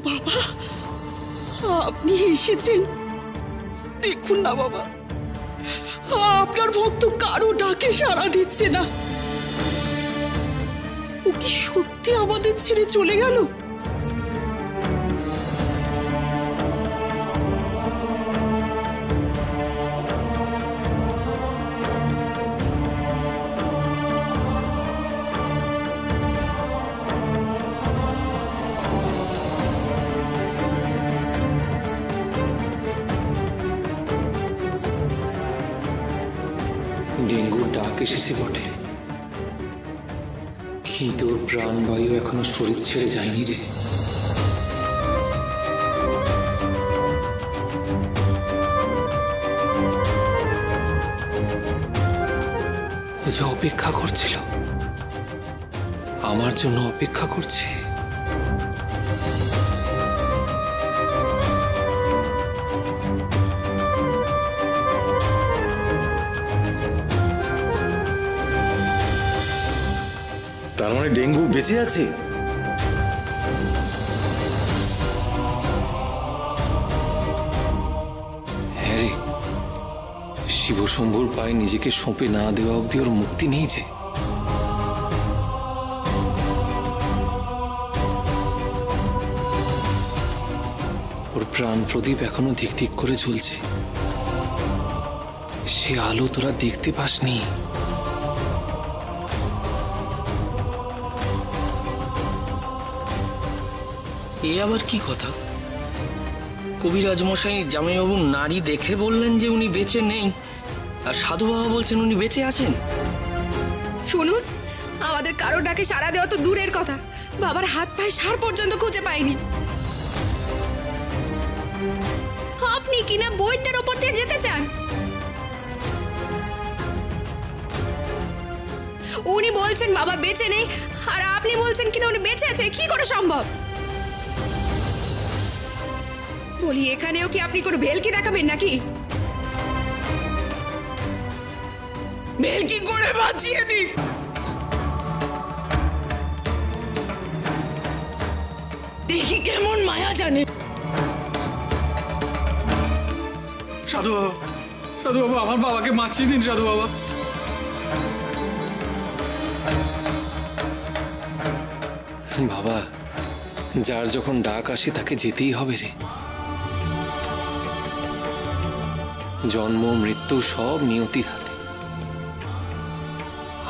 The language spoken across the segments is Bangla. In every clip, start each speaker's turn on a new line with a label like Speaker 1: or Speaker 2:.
Speaker 1: বাবা, আপনি এসেছেন। দেখুন না বাবা, আপনার ভক্ত কারো ডাকে সাড়া দিচ্ছে না। ও কি সত্যি আমাদের ছেড়ে চলে গেল?
Speaker 2: ডেঙ্গুর ডাক এসেছে বটে, কিন্তু ওর প্রাণবায়ু এখনো শরীর ছেড়ে যায়নি রে। ও যে অপেক্ষা করছিল, আমার জন্য অপেক্ষা করছে।
Speaker 3: তার মানে ডেঙ্গু বেঁচে আছে?
Speaker 2: হ্যাঁ রে, শিবশম্ভুর পায়ে নিজেকে সঁপে না দেওয়া অব্দি ওর মুক্তি নেই যে। ওর প্রাণ প্রদীপ এখনো ধিক ধিক করে জ্বলছে। সে আলো তোরা দেখতে পাসনি।
Speaker 4: এ আবার কি কথা? কবিরাজ মশাই জামাইবাবু নারী দেখে বললেন যে উনি বেঁচে নেই, আর সাধু বাবা বলছেন উনি বেঁচে আছেন।
Speaker 5: শুনুন, আমাদের কারো ডাকে সাড়া দেওয়া তো দূরের কথা, বাবার হাত পায়ে সার পর্যন্ত খুঁজে পাইনি। আপনি কিনা বৈদ্যের ওপর দিয়ে যেতে চান? উনি বলছেন বাবা বেঁচে নেই, আর আপনি বলছেন কিনা উনি বেঁচে আছে। কি করে সম্ভব? বলি, এখানেও কি আপনি কোনো ভেলকি দেখাবেন নাকি?
Speaker 1: ভেলকি করে বাঁচিয়ে দিন। দেখি কেমন মায়া জানে।
Speaker 6: সাধু বাবা, সাধু বাবা, আমার বাবাকে বাঁচিয়ে দিন সাধু বাবা।
Speaker 2: বাবা, যার যখন ডাক আসে তাকে যেতেই হবে রে। জন্ম মৃত্যু সব নিয়তির হাতে।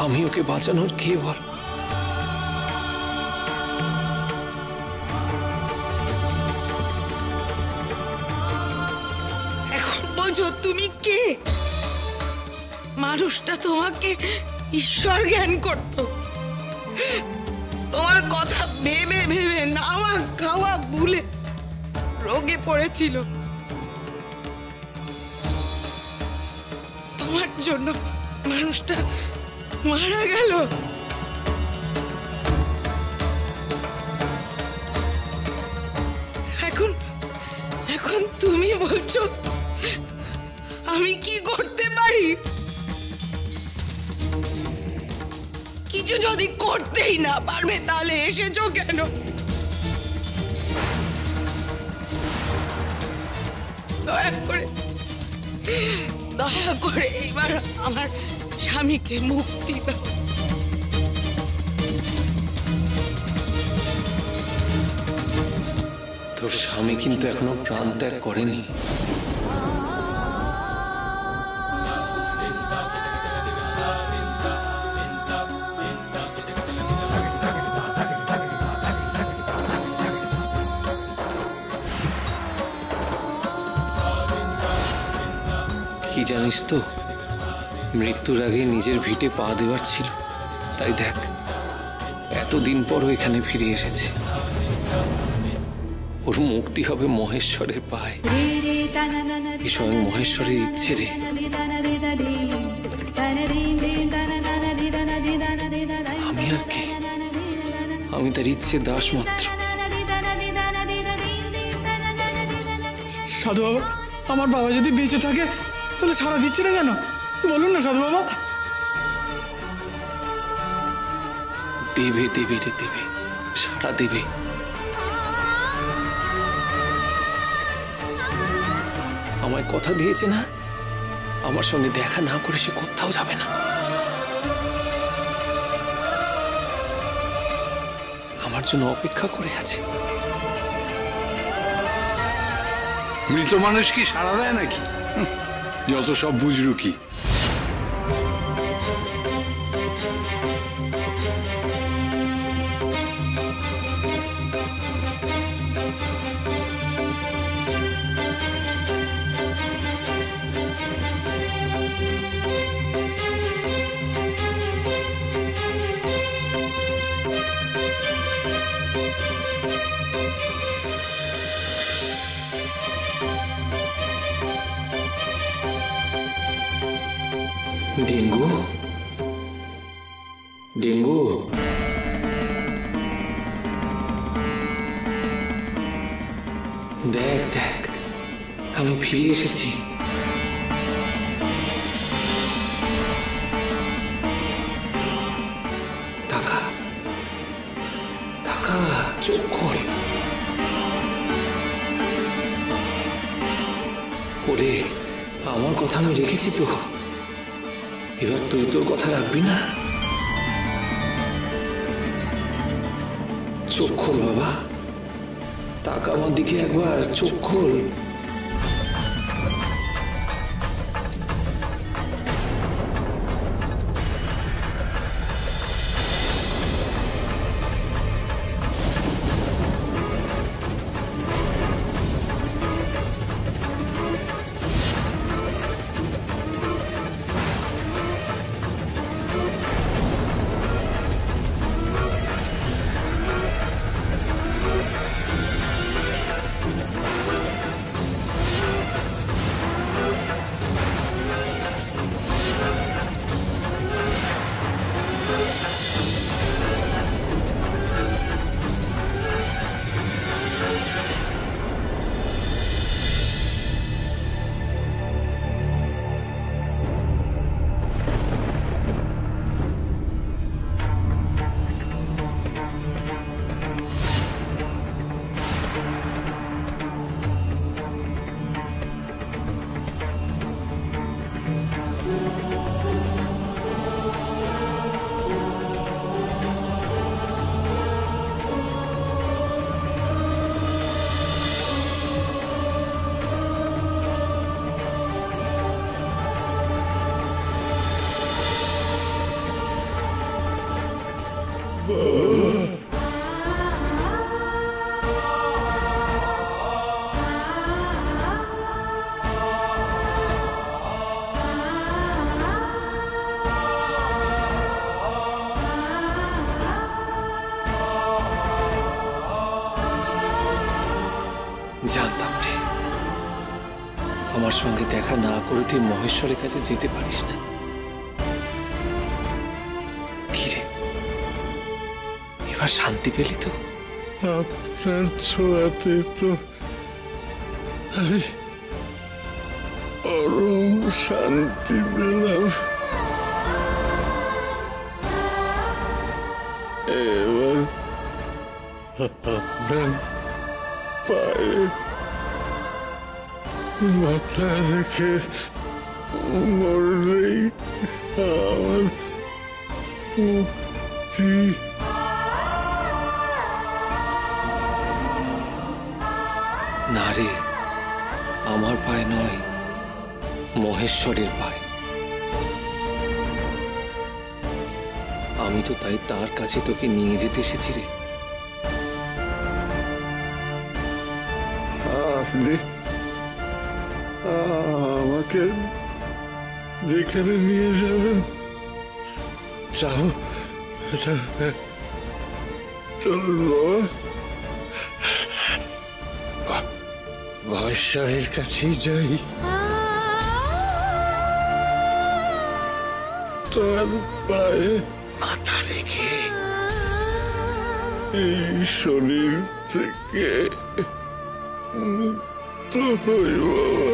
Speaker 2: আমি ওকে বাঁচানোর কে বল?
Speaker 1: এখন বলছো তুমি কে? মানুষটা তোমাকে ঈশ্বর জ্ঞান করত। তোমার কথা ভেবে ভেবে নাওয়া খাওয়া ভুলে রোগে পড়েছিল। তোমার জন্য মানুষটা মারা গেল। এখন এখন তুমি বলছো আমি কি করতে পারি? কিছু যদি করতেই না পারবে তাহলে এসেছো কেন? দয়া করে এবার আমার স্বামীকে মুক্তি দাও।
Speaker 2: তোর স্বামী কিন্তু এখনো প্রাণ ত্যাগ করেনি। কি জানিস তো, মৃত্যুর আগে নিজের ভিটে পা দেওয়ার ছিল, তাই দেখ এতদিন পরও এখানে ফিরে এসেছে। ওর মুক্তি হবে মহেশ্বরের পায়ে। স্বয়ং মহেশ্বরের ইচ্ছে রে। আমি আর কে? আমি তার ইচ্ছে দাস মাত্র।
Speaker 6: সাধু বাবা, আমার বাবা যদি বেঁচে থাকে তাহলে সাড়া দিচ্ছে না কেন? বলুন না সাধু বাবা।
Speaker 2: দেবে দেবে রে দেবে, সাড়া দেবে। আমায় কথা দিয়েছে না, আমার সঙ্গে দেখা না করে সে কোথাও যাবে না। আমার জন্য অপেক্ষা করে আছে।
Speaker 7: মৃত মানুষ কি সাড়া দেয় নাকি? যত সব বুঝরু কি।
Speaker 2: ডেঙ্গু, ডেঙ্গু, দেখ দেখ, আমি ফিরে এসেছি। তাকা তাকা, চোখ খোল। ওরে, আমার কথা আমি রেখেছি তো, এবার তুই তোর কথা রাখবি না? চোখ খোল বাবা, তাকা আমার দিকে একবার, চোখ খোল। জানতাম রে, আমার সঙ্গে দেখা না করে তুই মহেশ্বরের কাছে যেতে পারিস না। কি রে, এবার শান্তি পেলি তো?
Speaker 8: আপনার ছোঁয়াতে তো আমি পরম শান্তি পেলাম। এবার আপনার পায়ে মাথা রেখে মরলেই আমার মুক্তি।
Speaker 2: না রে, আমার পায়ে নয়, মহেশ্বরের পায়ে। আমি তো তাই তার কাছে তোকে নিয়ে যেতে এসেছি রে।
Speaker 8: আপনি আমাকে যেখানে নিয়ে যাবেন যাও, চলুন বাবা, মহেশ্বরের কাছেই যাই। তার পায়ে মাথা রেখে এই শরীর থেকে মুক্ত হই বাবা।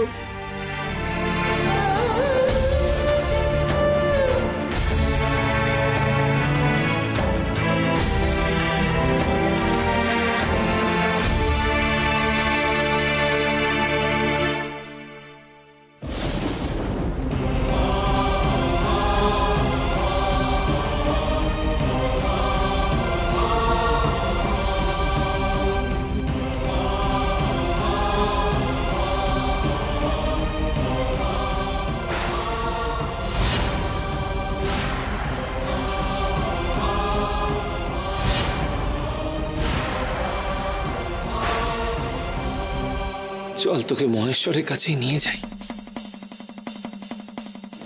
Speaker 2: চল তোকে মহেশ্বরের কাছেই নিয়ে যাই।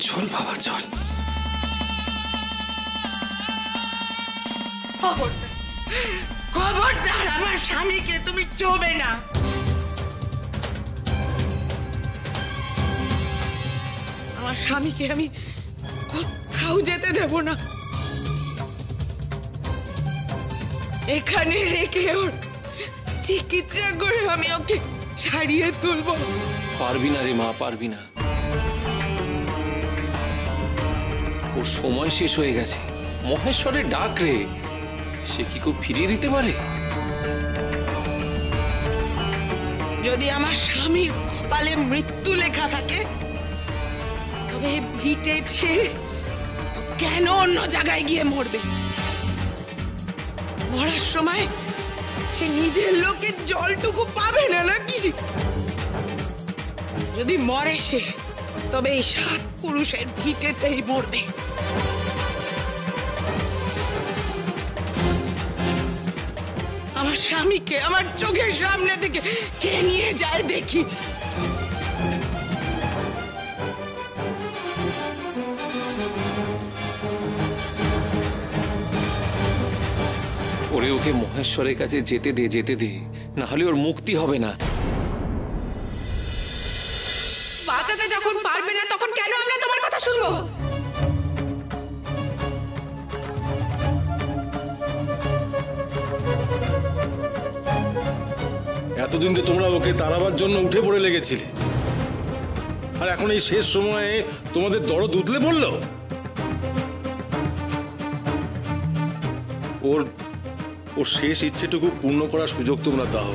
Speaker 2: চল বাবা চল।
Speaker 1: খবরদার আমার স্বামীকে তুমি ছোবে না। আমার স্বামীকে আমি কোথাও যেতে দেব না। এখানে রেখে ওর চিকিৎসা করে আমি ওকে সারিয়ে তুলবো।
Speaker 2: পারবি না রে মা, পারবি না। ওর সময় শেষ হয়ে গেছে। মহেশ্বরের ডাক রে, সে কি কেউ ফিরিয়ে দিতে পারে?
Speaker 1: যদি আমার স্বামীর কপালে মৃত্যু লেখা থাকে তবে ভিটে ছেড়ে কেন অন্য জায়গায় গিয়ে মরবে? মরার সময় সে নিজের লোকের জলটুকু পাবে না নাকি? যদি মরে সে তবে এই 7 পুরুষের ভিটেতেই মরবে। আমার স্বামীকে আমার চোখের সামনে থেকে কে নিয়ে যায় দেখি।
Speaker 2: ওরে ওকে মহেশ্বরের কাছে যেতে দে, যেতে দে, না হলে ওর মুক্তি হবে না।
Speaker 5: বাঁচাতে যখন পারবে না তখন কেন আমরা তোমার কথা শুনবো?
Speaker 3: এতদিন তো তোমরা ওকে তাড়াবার জন্য উঠে পড়ে লেগেছিলে, আর এখন এই শেষ সময়ে তোমাদের দরদ উতলে পড়লো। ওর শেষ ইচ্ছেটুকু পূর্ণ করার সুযোগ তোমরা দাও।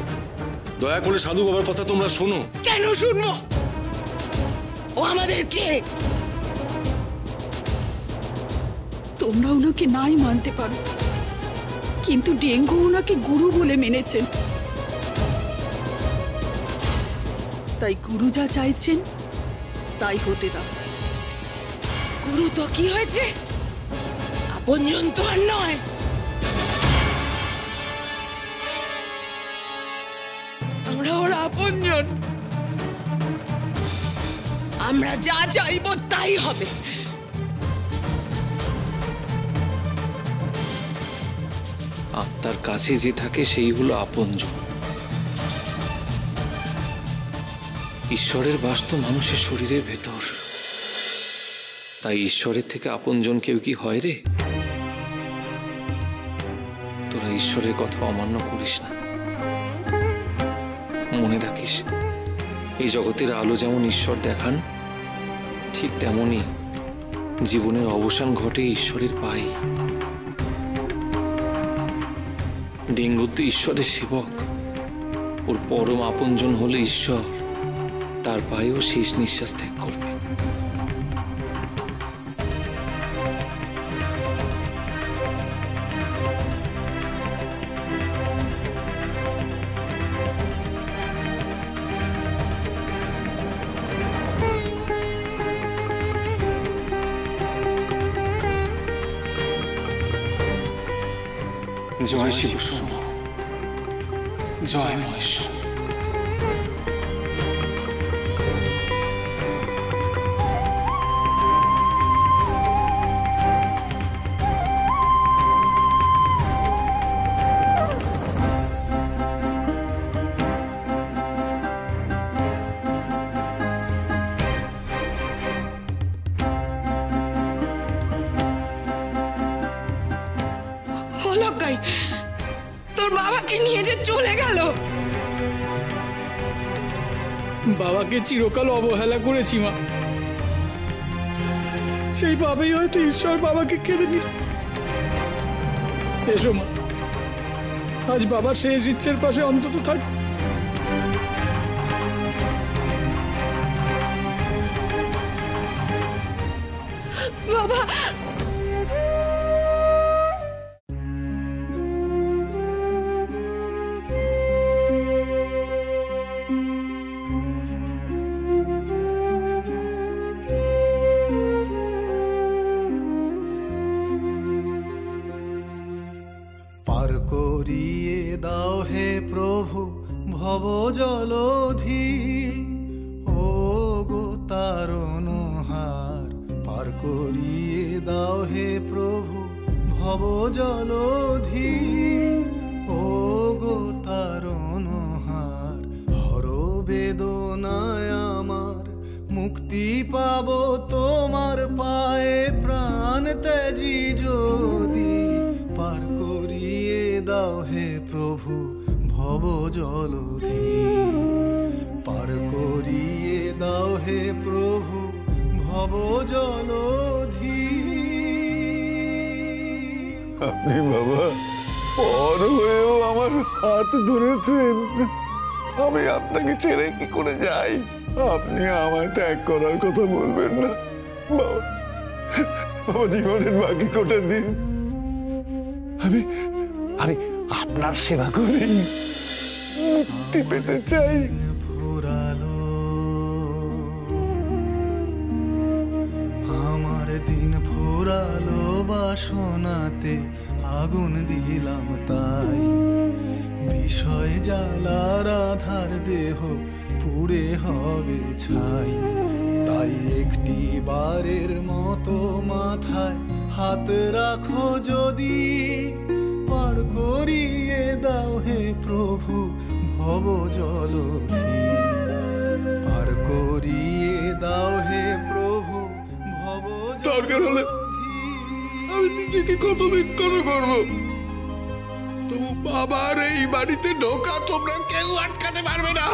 Speaker 3: দয়া করে সাধু বাবার কথা তোমরা শোনো।
Speaker 1: কেন শুনবো? ও আমাদের কে?
Speaker 9: তোমরা ওনাকে নাই মানতে পারো, কিন্তু ডেঙ্গু ওনাকে গুরু বলে মেনেছেন। তাই গুরু যা চাইছেন তাই হতে দাও।
Speaker 1: গুরু তো কি হয়েছে? আপনজন তো আর নয়। আমরা ওর আপনজন। আমরা যা চাইবো তাই হবে।
Speaker 2: আত্মার কাছে যে থাকে সেই হলো আপনজন। ঈশ্বরের বাস তো মানুষের শরীরের ভেতর। তাই ঈশ্বরের থেকে আপনজন কেউ কি হয় রে? তোরা ঈশ্বরের কথা অমান্য করিস না। মনে রাখিস, এই জগতের আলো যেমন ঈশ্বর দেখান, ঠিক তেমনি জীবনের অবসান ঘটে ঈশ্বরের পায়ে। ডেঙ্গু তো ঈশ্বরের সেবক। ওর পরম আপনজন হলো ঈশ্বর। তার পায়েও শেষ নিঃশ্বাস ত্যাগ করবে। জয় শিব শম্ভু, জয় মহেশ্বর।
Speaker 1: তোর বাবাকে নিয়ে যে চলে গেল।
Speaker 6: বাবাকে চিরকাল অবহেলা করেছি মা, সেই ভাবেই হয়তো ঈশ্বর বাবাকে কেড়ে নিল। এসো মা, আজ বাবার শেষ ইচ্ছের পাশে অন্তত থাক।
Speaker 5: বাবা,
Speaker 10: পার করিয়ে দাও হে প্রভু ভব জলধি ও গো তারণহার পার করিয়ে দাও হে প্রভু ভব জলধি ও গো তারণহার হর বেদনায় আমার মুক্তি পাব তোমার পায়ে প্রাণ ত্যাজি যদি পার করিয়ে দাও হে প্রভু ভব জলধি পার করিয়ে দাও হে প্রভু ভব জলধি।
Speaker 8: আপনি বাবা পর হয়েও আমার হাত ধরেছেন, আমি আপনাকে ছেড়ে কি করে যাই? আপনি আমায় ত্যাগ করার কথা বলবেন না বাবা। বাবা জীবনের বাকি কটা দিন আমি আমি আপনার সেবা করেই মুক্তি পেতে চাই।
Speaker 10: ফুরালো আমার দিন ফুরালো বাসনাতে আগুন দিলাম তাই বিষয় জ্বালার আধার দেহ পুড়ে হবে ছাই। তাই একটি বারের মতো মাথায় হাত রাখো যদি পার করিয়ে দাও হে প্রভু ভব জলধি পার করিয়ে দাও হে প্রভু ভব
Speaker 8: দরকার হলে আমি নিজেকে কত বিক্ষণ করবো, তবু বাবার এই বাড়িতে ঢোকা তোমরা কেউ আটকাতে পারবে না।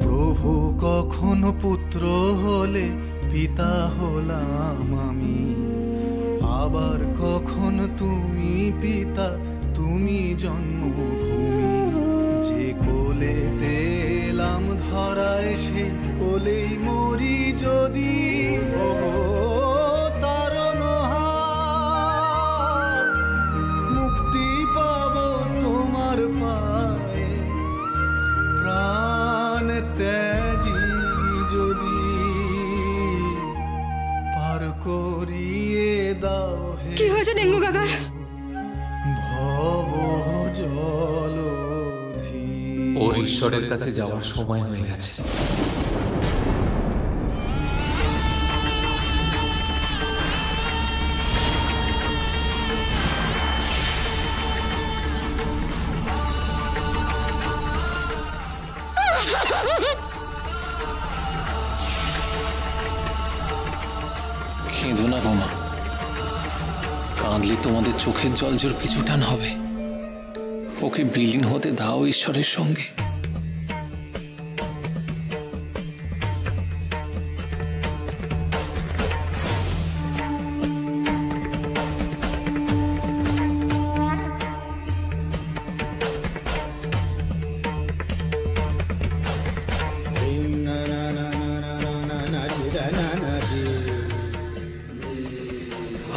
Speaker 10: প্রভু কখনো পুত্র হলে পিতা হলাম আমি, আবার কখন তুমি পিতা তুমি জন্মভূমি। যে কোলেতে এলাম ধরায় সেই কোলেই মরি যদি ওগো তারণহার মুক্তি পাব তোমার পায়ে প্রাণ ত্যাজি যদি পার করিয়ে দাও হে।
Speaker 5: কি হয়েছে ডেঙ্গু কাকার?
Speaker 10: ভব জলধি
Speaker 2: ওর ঈশ্বরের কাছে যাওয়ার সময় হয়ে গেছে। কেঁদো না বোমা, কাঁদলে তোমাদের চোখের জল জোর কিছুটা হবে। ওকে বিলীন হতে দাও ঈশ্বরের সঙ্গে।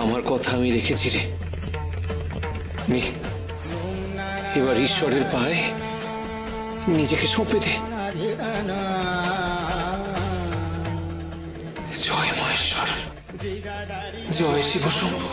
Speaker 2: আমার কথা আমি রেখেছি রে। নে, এবার ঈশ্বরের পায়ে নিজেকে সঁপে দে। জয় মহেশ্বর, জয় শিব শম্ভু।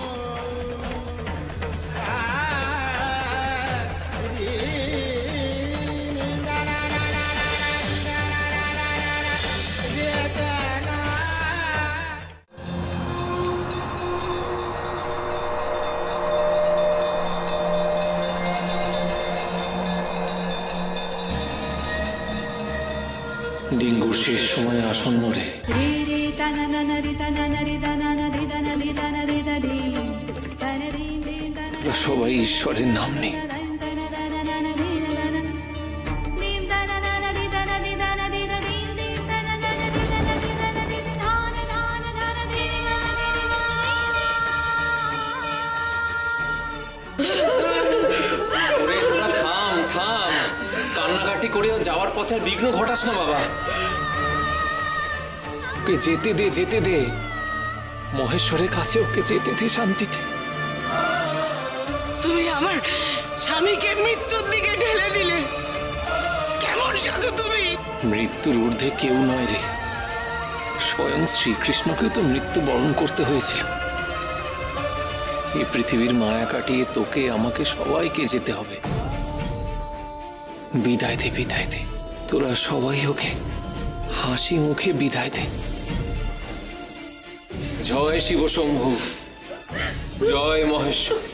Speaker 2: ডেঙ্গুর শেষ সময় আসন্ন রে। তোরা সবাই ঈশ্বরের নাম নেই। তোরা থাম থাম, কান্নাকাটি করে যাওয়ার পথে বিঘ্ন ঘটাস না বাবা। ওকে যেতে দে, যেতে দে, মহেশ্বরের কাছে ওকে যেতে দে শান্তিতে।
Speaker 1: তুমি আমার স্বামীকে মৃত্যুর দিকে ঢেলে দিলে। কেমন সাধু তুমি!
Speaker 2: মৃত্যুর ঊর্ধ্বে কেউ নয় রে, স্বয়ং শ্রীকৃষ্ণকেও তো মৃত্যুবরণ করতে হয়েছিল। এই পৃথিবীর মায়া কাটিয়ে তোকে আমাকে সবাইকে যেতে হবে। বিদায় দে, বিদায় দে, তোরা সবাই ওকে হাসি মুখে বিদায় দে। জয় শিব শম্ভু, জয় মহেশ্বর।